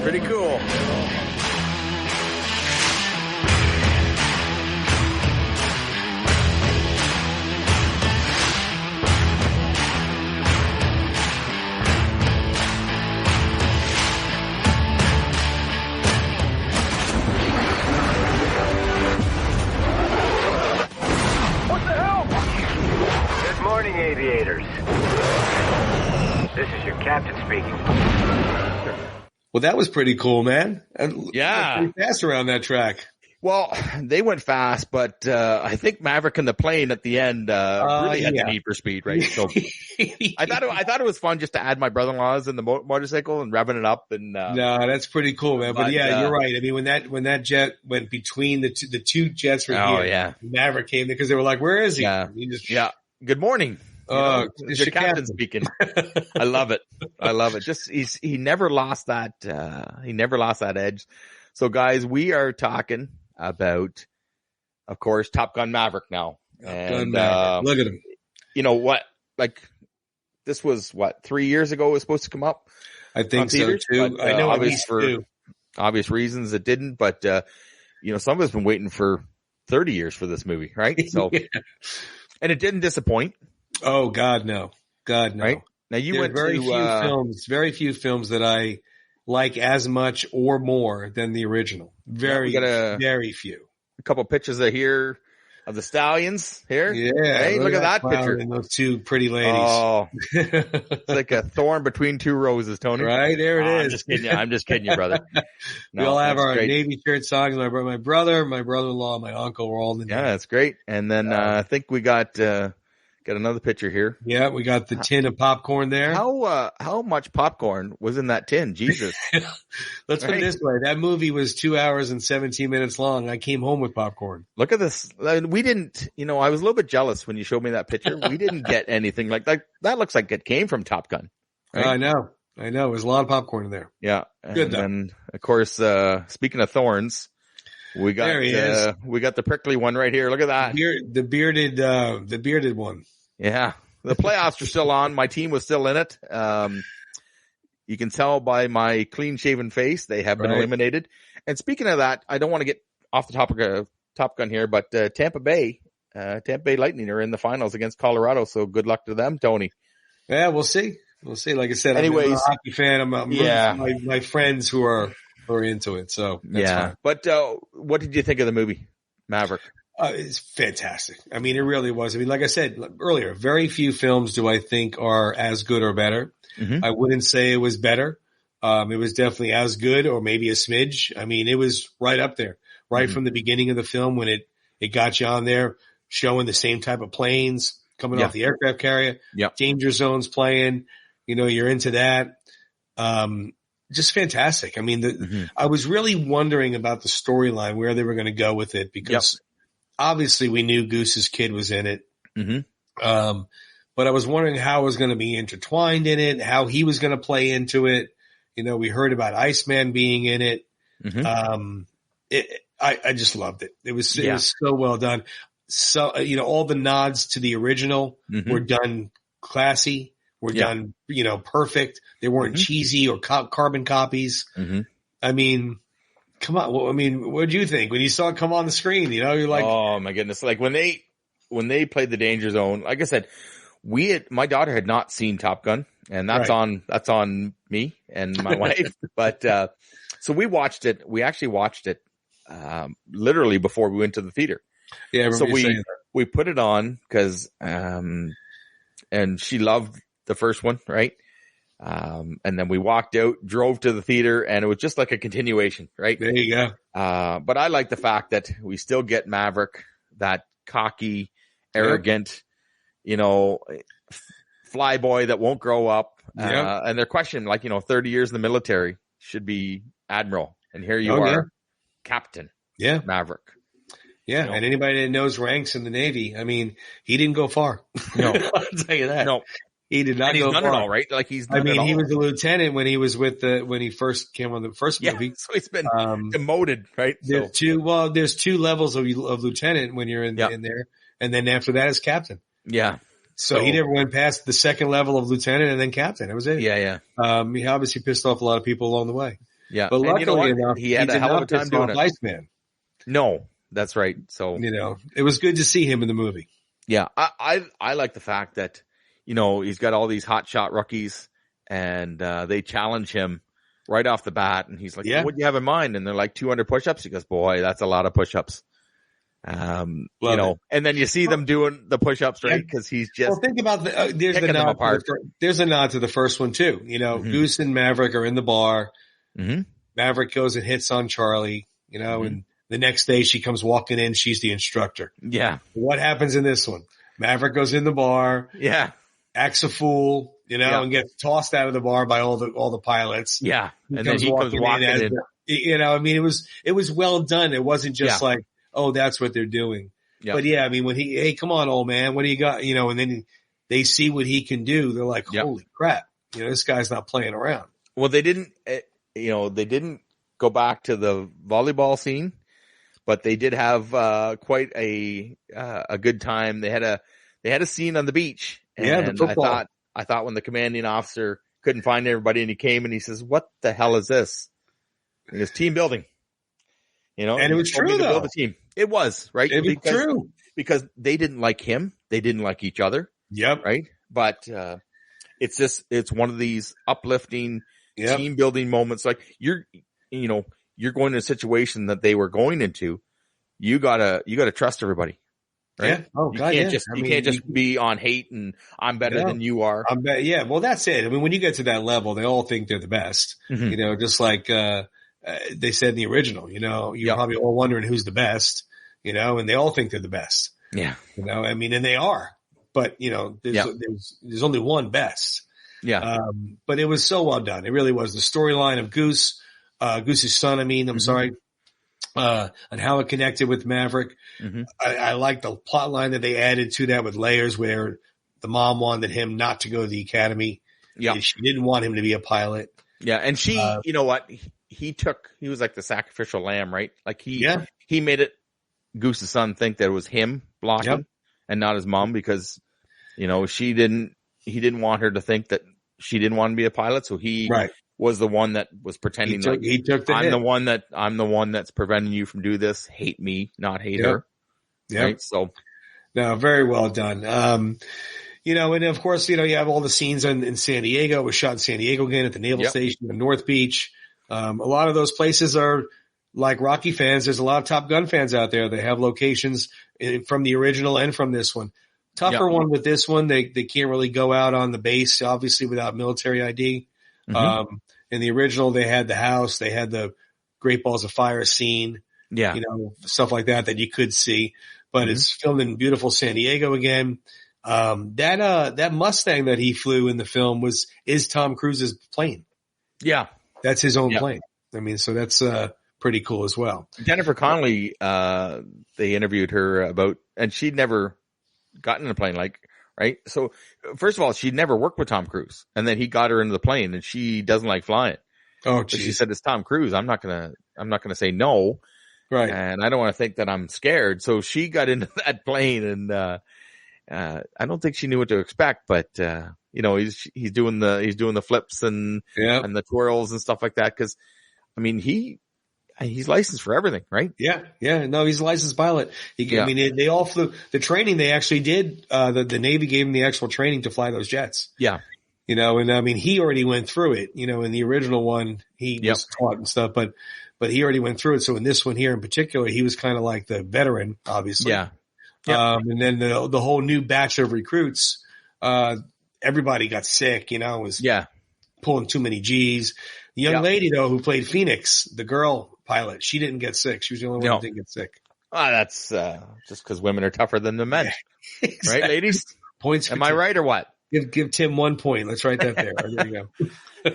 Pretty cool. What the hell? Good morning, aviators. This is your captain speaking. Well, that was pretty cool, man. Yeah. Pretty fast around that track. Well, they went fast, but I think Maverick and the plane at the end really had the Need for Speed, right? So I thought it was fun just to add my brother-in-law's in the motorcycle and revving it up. And no, that's pretty cool, man. But yeah, you're right. I mean, when that jet went between the two jets right here, Maverick came because they were like, "Where is he?" Yeah, Good morning. It's your captain speaking. I love it. Just he never lost that. He never lost that edge. So guys, we are talking about, of course, Top Gun Maverick now. And look at him. You know what? Like this was 3 years ago. It was supposed to come up. I think so too. But, I know for obvious reasons it didn't. But some of us been waiting for 30 years for this movie, right? So, and it didn't disappoint. Oh God, no. Right? Now you went very few films that I like as much or more than the original. Very few. A couple pictures here of the stallions here. Yeah. Hey, look at that picture. And those two pretty ladies. Oh, it's like a thorn between two roses, Tony. Right there it is. I'm just kidding you, brother. No, we all have our Navy shirt songs. My brother, my brother-in-law, my uncle were all in there. Yeah, that's great. And then I think we got another picture here. Yeah, we got the tin of popcorn there. How much popcorn was in that tin? Jesus. Let's put it this way. That movie was 2 hours and 17 minutes long. I came home with popcorn. Look at this. We didn't, I was a little bit jealous when you showed me that picture. We didn't get anything like that. That looks like it came from Top Gun. Right? I know. There's a lot of popcorn in there. Yeah. Good though. And of course, speaking of thorns, we got the prickly one right here. Look at that. The bearded one. Yeah. The playoffs are still on. My team was still in it. You can tell by my clean shaven face, they have been eliminated. And speaking of that, I don't want to get off the topic of Top Gun here, but Tampa Bay Lightning are in the finals against Colorado. So good luck to them, Tony. Yeah, we'll see. Like I said, anyways, I'm a hockey fan. I'm my friends who are into it. So that's fine. But what did you think of the movie Maverick? It's fantastic. I mean, it really was. I mean, like I said earlier, very few films do I think are as good or better. Mm-hmm. I wouldn't say it was better. It was definitely as good or maybe a smidge. I mean, it was right up there, right from the beginning of the film when it got you on there, showing the same type of planes, coming off the aircraft carrier. Yeah. Danger Zone's playing. You're into that. Just fantastic. I mean, I was really wondering about the storyline, where they were going to go with it, because obviously we knew Goose's kid was in it. But I was wondering how it was going to be intertwined in it, how he was going to play into it. We heard about Iceman being in it. I just loved it. It was so well done. So, all the nods to the original were done classy, were done, perfect. They weren't cheesy or carbon copies. I mean, come on. Well, I mean, what did you think when you saw it come on the screen? You're like, oh my goodness. Like when they played the Danger Zone, like I said, my daughter had not seen Top Gun, and that's on me and my wife. But, so we watched it. We actually watched it, literally before we went to the theater. Yeah. I remember so we put it on because, and she loved the first one, right? And then we walked out, drove to the theater, and it was just like a continuation, right? There you go. But I like the fact that we still get Maverick, that cocky, arrogant, fly boy that won't grow up. And they're questioning, 30 years in the military, should be admiral. And here you are, captain. Yeah. Maverick. Yeah. And anybody that knows ranks in the Navy, I mean, he didn't go far. No. I'll tell you that. No. He did not and he's go done far. It all, right? Like he's done it all. He was a lieutenant when he was when he first came on the first movie. So he's been demoted, right? There's two levels of lieutenant when you're in there. And then after that is captain. Yeah. So he never went past the second level of lieutenant and then captain. That was it. Yeah. He obviously pissed off a lot of people along the way. Yeah. But luckily enough, he had a hell of a time doing it. Iceman. No, that's right. So, it was good to see him in the movie. Yeah. I like the fact that, he's got all these hotshot rookies and, they challenge him right off the bat. And he's like, what do you have in mind? And they're like 200 push-ups. He goes, boy, that's a lot of push-ups. And then you see them doing the push-ups, right? Because he's just think about there's a nod to the first one too. Goose and Maverick are in the bar. Maverick goes and hits on Charlie, and the next day she comes walking in. She's the instructor. Yeah. What happens in this one? Maverick goes in the bar. Yeah. Acts a fool, and gets tossed out of the bar by all the pilots. Yeah. And then he comes walking in. I mean, it was well done. It wasn't just like, oh, that's what they're doing. Yep. But I mean, when hey, come on, old man, what do you got? And then they see what he can do. They're like, holy crap. This guy's not playing around. Well, they didn't go back to the volleyball scene, but they did have, quite a good time. They had a scene on the beach. And the football. I thought when the commanding officer couldn't find everybody and he came and he says, what the hell is this? And it's team building. And it was true, though. Build a team. It was, right? It was true. Because they didn't like him. They didn't like each other. Yep. Right? But, it's one of these uplifting team building moments. Like you're going to a situation that they were going into. You gotta trust everybody. Right? Yeah. Oh God. You can't just be on hate and I'm better than you are. Yeah. Well, that's it. I mean, when you get to that level, they all think they're the best, just like, they said in the original, you're probably all wondering who's the best, and they all think they're the best. Yeah. I mean, and they are, but there's only one best. Yeah. But it was so well done. It really was. The storyline of Goose's son, I'm sorry, and how it connected with Maverick. I like the plot line that they added to that with layers where the mom wanted him not to go to the academy. Yeah. She didn't want him to be a pilot. Yeah. And she, you know what? He was like the sacrificial lamb, right? Like he made it Goose's son think that it was him blocking and not his mom because, he didn't want her to think that she didn't want to be a pilot. So he was the one that was pretending he took I'm the one that's preventing you from doing this. Hate me, not hate her. Yeah. Right. So no, very well done. And of course, you have all the scenes in San Diego. It was shot in San Diego again at the Naval Station in North Beach. A lot of those places are like Rocky fans. There's a lot of Top Gun fans out there. They have locations from the original and from this one. Tougher one with this one. They can't really go out on the base, obviously, without military ID. In the original, they had the house. They had the Great Balls of Fire scene. Yeah. Stuff like that you could see. But it's filmed in beautiful San Diego again. That Mustang that he flew in the film is Tom Cruise's plane. Yeah. That's his own plane. I mean, so that's pretty cool as well. Jennifer Connelly, they interviewed her about, and she'd never gotten in a plane, like, right? So first of all, she'd never worked with Tom Cruise, and then he got her into the plane, and she doesn't like flying. Oh, but she said, it's Tom Cruise. I'm not gonna say no. Right. And I don't want to think that I'm scared. So she got into that plane, and I don't think she knew what to expect, but he's doing the flips and the twirls and stuff like that. Cause I mean, he's licensed for everything, right? Yeah. Yeah. No, he's a licensed pilot. I mean, they all flew the training. They actually did, the Navy gave him the actual training to fly those jets. Yeah. And I mean, he already went through it, in the original one, he was taught and stuff, but he already went through it. So in this one here in particular, he was kind of like the veteran, obviously. Yeah. And then the whole new batch of recruits, everybody got sick, was pulling too many G's. The young lady though, who played Phoenix, the girl pilot, she didn't get sick. She was the only one who didn't get sick. That's, just cause women are tougher than the men, exactly. Right, ladies? Points. Am I right or what? Give Tim 1 point. Let's write that there. There you go.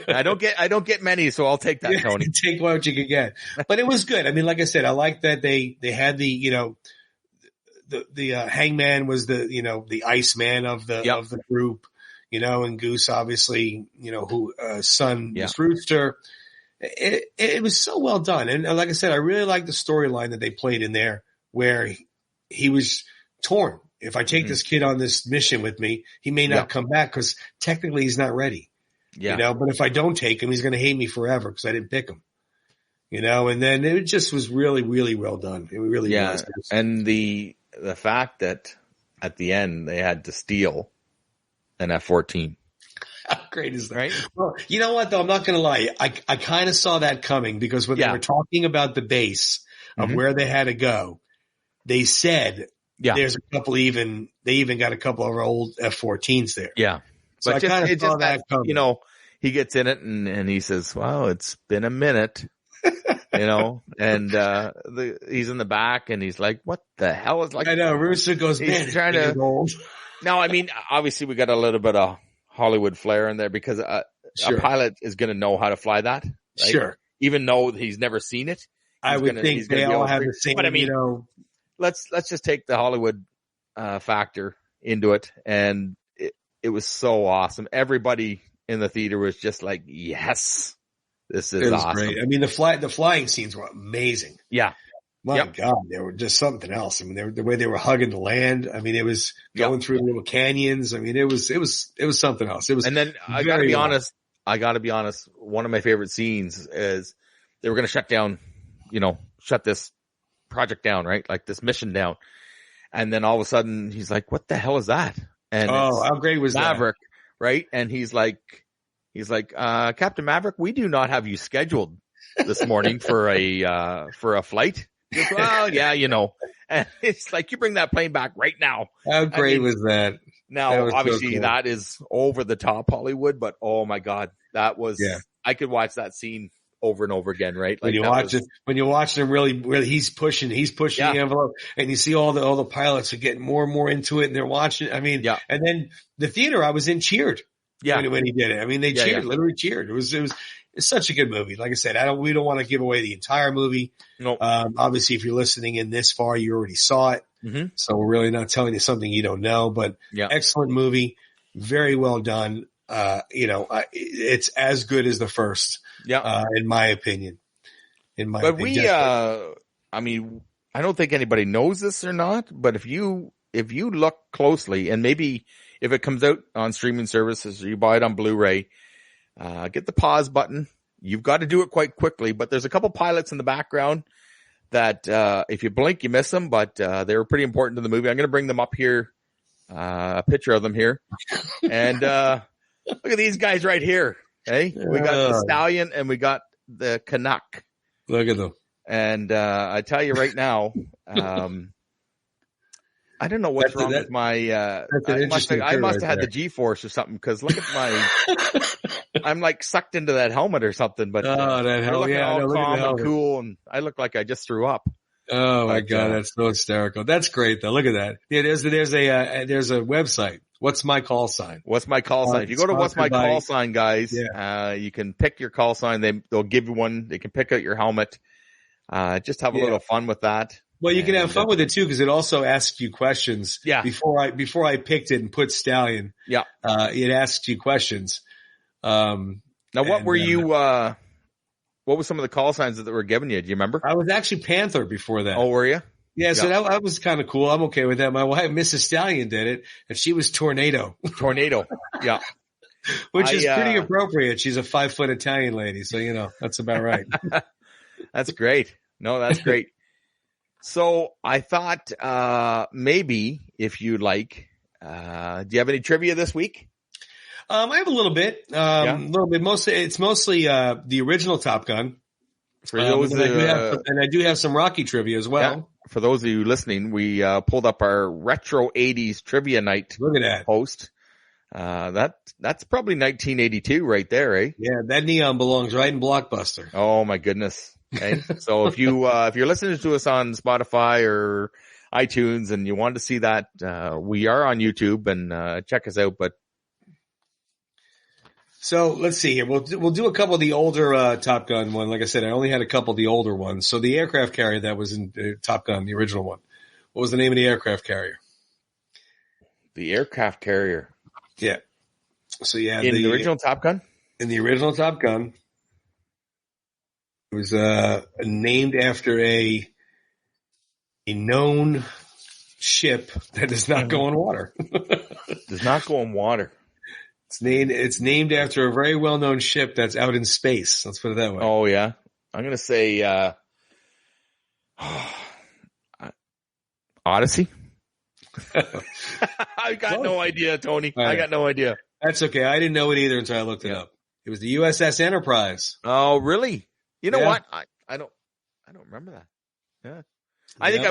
I don't get many, so I'll take that, Tony. Take what you can get. But it was good. I mean, like I said, I like that they had the, the Hangman was the Iceman of the group, and Goose obviously, who, son was Rooster. It was so well done. And like I said, I really like the storyline that they played in there where he was torn. If I take this kid on this mission with me, he may not come back because technically he's not ready. Yeah. But if I don't take him, he's going to hate me forever because I didn't pick him. And then it just was really, really well done. It really was. And the fact that at the end they had to steal an F-14. How great is that? Right? Well, you know what though? I'm not going to lie. I kind of saw that coming because when they were talking about the base of where they had to go, they said, there's a couple they even got a couple of our old F-14s there. Yeah. So but I kind of saw that coming. He gets in it and he says, well, it's been a minute, and, he's in the back and he's like, what the hell is like, I know Rooster goes, he's trying to, no, I mean, obviously we got a little bit of Hollywood flair in there because a pilot is going to know how to fly that. Right? Sure. Even though he's never seen it. I would think they all have the same, but I mean, let's just take the Hollywood factor into it, and it was so awesome. Everybody in the theater was just like, "Yes, this is awesome." Great. I mean, the flying scenes were amazing. Yeah, my God, they were just something else. I mean, the way they were hugging the land. I mean, it was going through the little canyons. I mean, it was something else. It was. And then I got to be honest. One of my favorite scenes is they were going to shut this project down, right? Like this mission down. And then all of a sudden he's like, what the hell is that? And how great was Maverick, right? And he's like, Captain Maverick, we do not have you scheduled this morning for a flight. Goes, well, yeah, and it's like, you bring that plane back right now. How great was that? Now, obviously that is over the top Hollywood, but oh my God, that was, I could watch that scene over and over again, right? Like when you watch him really, he's pushing the envelope, and you see all the pilots are getting more and more into it, and they're watching. I mean, and then the theater I was in cheered, when he did it. I mean, they cheered, literally cheered. It's such a good movie. Like I said, we don't want to give away the entire movie. Nope. Obviously, if you're listening in this far, you already saw it, so we're really not telling you something you don't know. But excellent movie, very well done. It's as good as the first. In my opinion. But I mean, I don't think anybody knows this or not, but if you look closely, and maybe if it comes out on streaming services or you buy it on Blu-ray, get the pause button. You've got to do it quite quickly, but there's a couple pilots in the background that, if you blink, you miss them, but, they were pretty important to the movie. I'm going to bring them up here, a picture of them here. And, look at these guys right here. Hey, we got the Stallion and we got the Canuck. Look at them. And I tell you right now, I don't know what's wrong with my. I must have had the G-force or something, because look at my. I'm like sucked into that helmet or something. But that helmet, all calm and cool, and I look like I just threw up. Oh my God, that's so hysterical. That's great though. Look at that. Yeah, there's a website. What's my call sign? What's my call sign? If you go to What's My Call Sign, guys, you can pick your call sign. They'll give you one. They can pick out your helmet. Just have a little fun with that. Well, you can have fun with it too, because it also asks you questions. Yeah. Before I picked it and put Stallion. Yeah. It asks you questions. Now, what were you? What were some of the call signs that were given you? Do you remember? I was actually Panther before that. Oh, were you? Yeah, so that was kind of cool. I'm okay with that. My wife, Mrs. Stallion, did it, and she was Tornado. Tornado, yeah. Which is pretty appropriate. She's a 5-foot Italian lady, so, that's about right. That's great. No, that's great. So I thought maybe if you like, do you have any trivia this week? I have a little bit. It's mostly the original Top Gun. For those, and I do have some Rocky trivia as well. Yeah. For those of you listening, we pulled up our retro 80s trivia night. Look at that post. That's probably 1982 right there, eh? Yeah, that neon belongs right in Blockbuster. Oh my goodness. Okay. So if you're listening to us on Spotify or iTunes and you want to see that, we are on YouTube and check us out. But so let's see here. We'll do a couple of the older Top Gun one. Like I said, I only had a couple of the older ones. So the aircraft carrier that was in Top Gun, the original one. What was the name of the aircraft carrier? The aircraft carrier. Yeah. So yeah, in the original Top Gun. In the original Top Gun, it was named after a known ship that does not go on water. Does not go on water. It's named after a very well-known ship that's out in space. Let's put it that way. Oh yeah. I'm going to say, Odyssey. I got no idea, Tony. Right. I got no idea. That's okay. I didn't know it either until I looked it up. It was the USS Enterprise. Oh, really? You know what? I don't remember that. Yeah. I think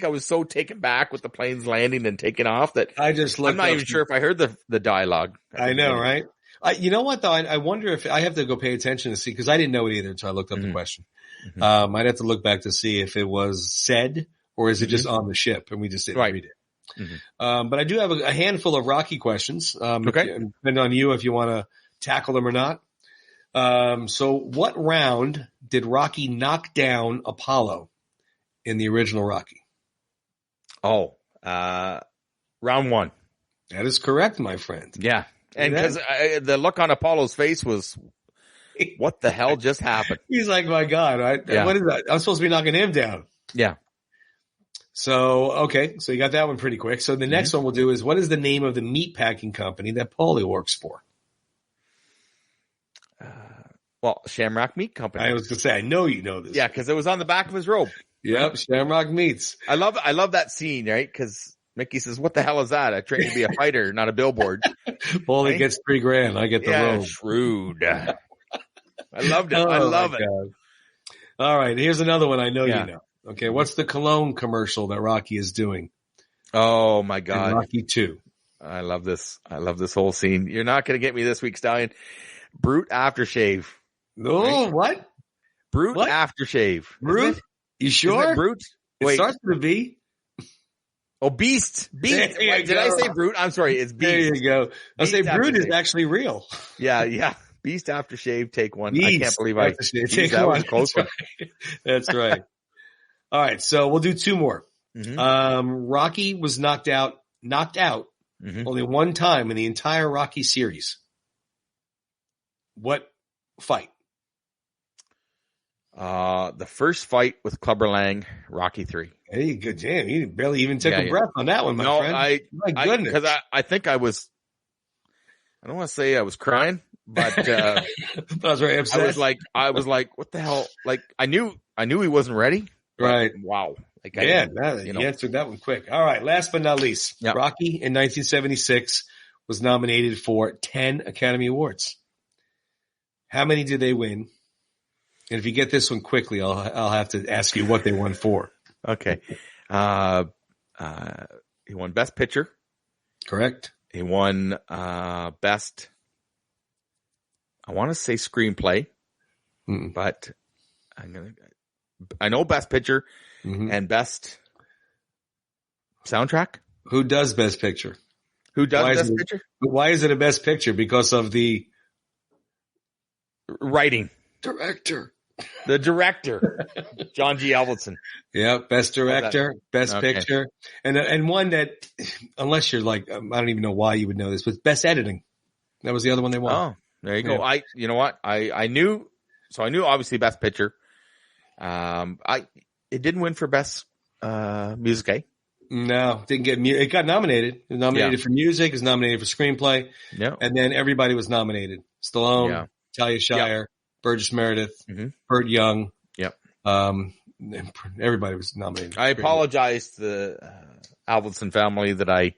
I was so taken back with the planes landing and taking off that I'm not even sure if I heard the dialogue. I know, right? You know what though? I wonder if I have to go pay attention to see, because I didn't know it either until I looked up the question. Mm-hmm. I'd have to look back to see if it was said or is it just on the ship and we just didn't read it. Mm-hmm. But I do have a handful of Rocky questions. Okay. Depending on you if you want to tackle them or not. So what round did Rocky knock down Apollo in the original Rocky? Oh, round 1. That is correct, my friend. Yeah. And because the look on Apollo's face was, what the hell just happened? He's like, my God, what is that? I'm supposed to be knocking him down. Yeah. So, okay. So you got that one pretty quick. So the next one we'll do is, what is the name of the meat packing company that Paulie works for? Well, Shamrock Meat Company. I was going to say, I know you know this. Yeah, because it was on the back of his robe. Yep, Shamrock Meats. I love that scene, right? Because Mickey says, what the hell is that? I trained to be a fighter, not a billboard. Paulie gets $3,000. I get the robe. Shrewd. I loved it. I love it. God. All right. Here's another one I know you know. Okay. What's the cologne commercial that Rocky is doing? Oh my God. In Rocky 2. I love this. I love this whole scene. You're not going to get me this week, Stallion. Brute aftershave. No, right? What? Brute aftershave. Brute? You sure? Brute? It starts with a B. Oh, Beast. Beast. Did I say Brute? I'm sorry. It's Beast. There you go. I'll say Brute is actually real. Yeah. Beast aftershave, take one. Beast I can't believe take that one. Close one. That's right. All right. So we'll do 2 more. Mm-hmm. Rocky was knocked out only one time in the entire Rocky series. What fight? The first fight with Clubber Lang, Rocky 3. Hey, good damn! You barely even took a breath on that one, my friend. My goodness, because I think I was. I don't want to say I was crying, but I was very upset. I was like, what the hell? Like I knew he wasn't ready. Right? Wow. Like you answered that one quick. All right. Last but not least, Rocky in 1976 was nominated for 10 Academy Awards. How many did they win? And if you get this one quickly, I'll have to ask you what they won for. Okay. He won Best Picture. Correct. He won Best, I want to say Screenplay, but I know Best Picture. and best soundtrack. Who does Best Picture? Who does Best Picture? Why is it a Best Picture? Because of the writing. Director. The director, John G. Avildsen. Yeah, Best Director, Best Picture, and one that, unless you're like, I don't even know why you would know this, but Best Editing. That was the other one they won. Oh, there you go. You know what? I knew obviously Best Picture. It didn't win for Best Music, eh? No, didn't get. It got nominated. It was nominated for music. It was nominated for screenplay. Yeah, and then everybody was nominated. Stallone, Talia Shire, Burgess Meredith, Burt Young. Yep. Everybody was nominated. I apologize to the Avildsen family that I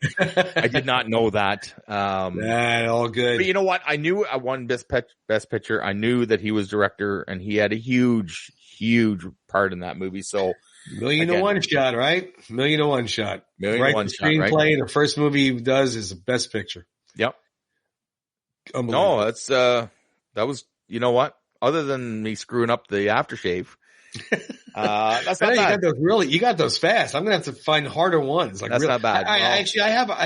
did not know that. All good. But you know what? I knew I won Best Picture. I knew that he was director, and he had a huge part in that movie. So. Million to one shot, right? Million to one shot. Screenplay, right? The first movie he does is the Best Picture. Yep. No, that's that was, you know what? Other than me screwing up the aftershave, that's not bad. You got those fast. I'm gonna have to find harder ones. Like that's not bad. I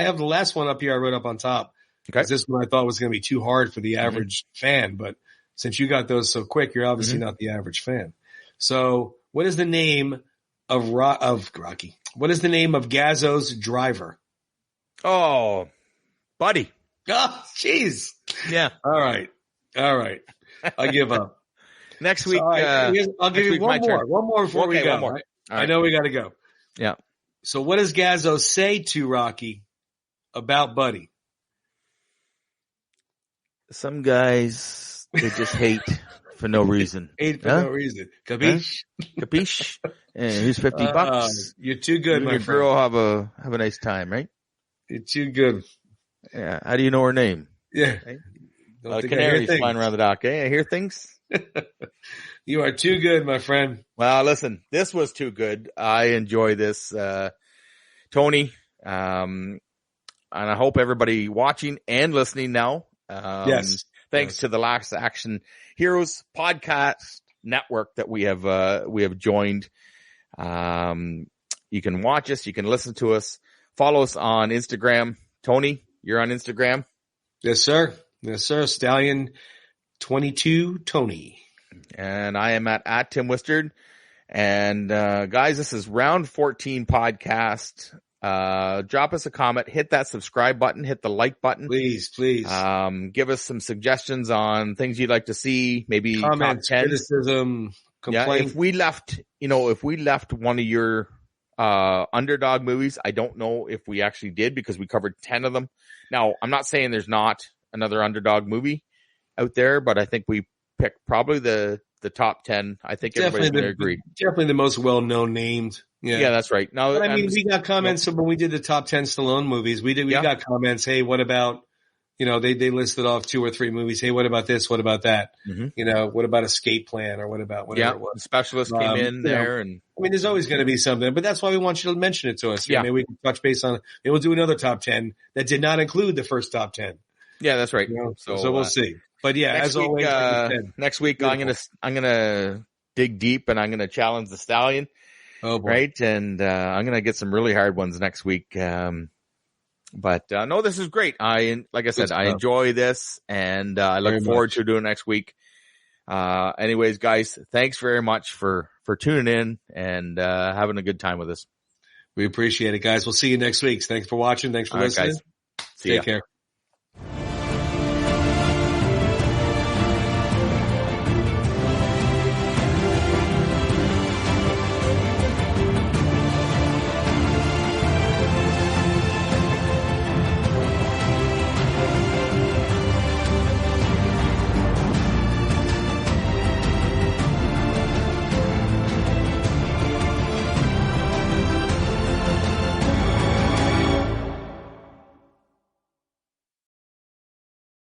have the last one up here. I wrote up on top. Okay. This one I thought was gonna be too hard for the average fan, but since you got those so quick, you're obviously not the average fan. So, what is the name of Rocky? What is the name of Gazzo's driver? Oh, Buddy. Oh, jeez. Yeah. All right. I give up. Next week. I'll give you one more before we go. One more. Right? I know we got to go. Yeah. So what does Gazzo say to Rocky about Buddy? Some guys, they just hate for no reason. No reason. Capiche? Capiche? And here's $50. You're too good, my your friend. Girl have a nice time, right? You're too good. Yeah. How do you know her name? Yeah. Right? Canaries flying around the dock. Eh? I hear things. You are too good, my friend. Well, listen, this was too good. I enjoy this, Tony. And I hope everybody watching and listening now. Yes. Thanks to the Last Action Heroes podcast network that we have joined. You can watch us. You can listen to us. Follow us on Instagram. Tony, you're on Instagram? Yes, sir. Stallion 22 Tony. And I am at Tim Wistard. And, guys, this is Round 14 podcast. Drop us a comment, hit that subscribe button, hit the like button. Please. Give us some suggestions on things you'd like to see, maybe comments, top 10. Criticism, complaint. Yeah, if we left one of your underdog movies, I don't know if we actually did because we covered 10 of them. Now, I'm not saying there's not another underdog movie out there, but I think we picked probably the top 10. I think everybody's going to agree. Definitely the most well-known named. Yeah, that's right. Now, but I mean, we got comments when we did the top 10 Stallone movies. We got comments. Hey, what about, they listed off 2 or 3 movies. Hey, what about this? What about that? Mm-hmm. What about Escape Plan or what about whatever it was? The specialist came in there and. I mean, there's always going to be something, but that's why we want you to mention it to us. Yeah. Maybe we can touch base on it. Maybe we'll do another top 10 that did not include the first top 10. Yeah, that's right. So we'll see. But yeah, as always, next week I'm gonna dig deep and I'm gonna challenge the Stallion. Oh boy. Right, and I'm gonna get some really hard ones next week. But no, this is great. I enjoy this, and I look forward to doing next week. Anyways, guys, thanks very much for tuning in and having a good time with us. We appreciate it, guys. We'll see you next week. Thanks for watching. Thanks for listening. Guys. See Take ya. care.